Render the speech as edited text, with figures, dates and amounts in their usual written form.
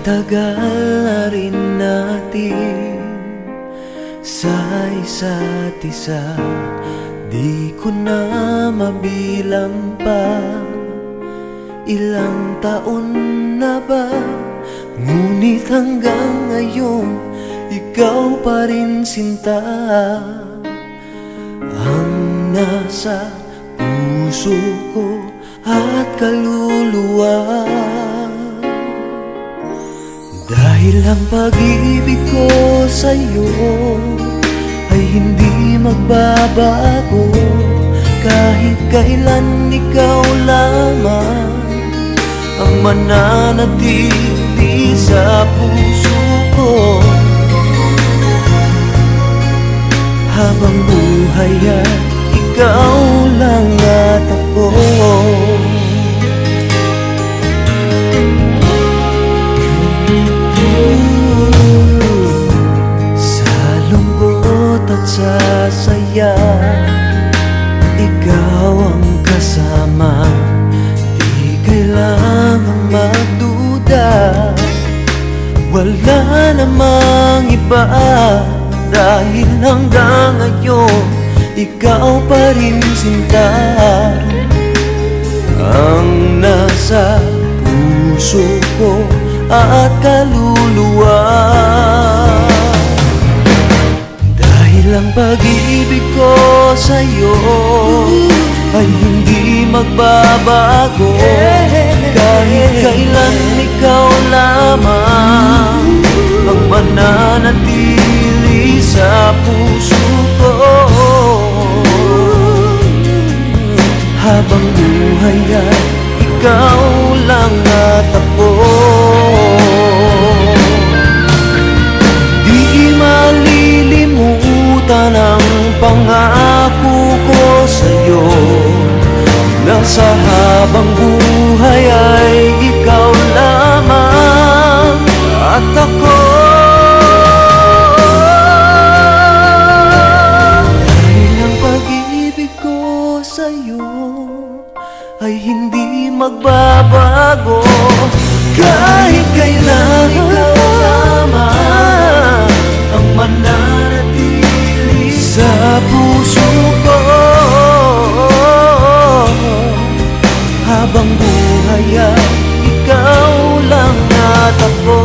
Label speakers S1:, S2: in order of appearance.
S1: tagal na rin natin sa isa't isa, di ko na mabilang pa. Ilang taon na ba? Ngunit hanggang ngayon, ikaw pa rin sinta ang nasa puso ko at kaluluwa. Dahil ang pag-ibig ko sa'yo ay hindi magbabago, kahit kailan ikaw lamang ang mananatili sa puso ko. Habang buhay ay ikaw lang at ako. Sa lungkot at sa saya, ikaw ang kasama. Di kailangang magduda, wala namang iba. Dahil hanggang ngayon, ikaw pa rin sinta ang nasa puso ko at kaluluwa. Dahil ang pag-ibig ko sa'yo ay hindi magbabago, kahit kailan ikaw lamang ang mananatili sa puso ko. Habang buhay ay ikaw lang at ako. Di malilimutan ang pangako ko sa'yo, na sa habang buhay ay ikaw lamang at ako. Dahil ang pag-ibig ko sa'yo ay hindi magbabago, kahit kailan ikaw lamang ang mananatili sa puso ko. Habang buhay ay ikaw lang at ako.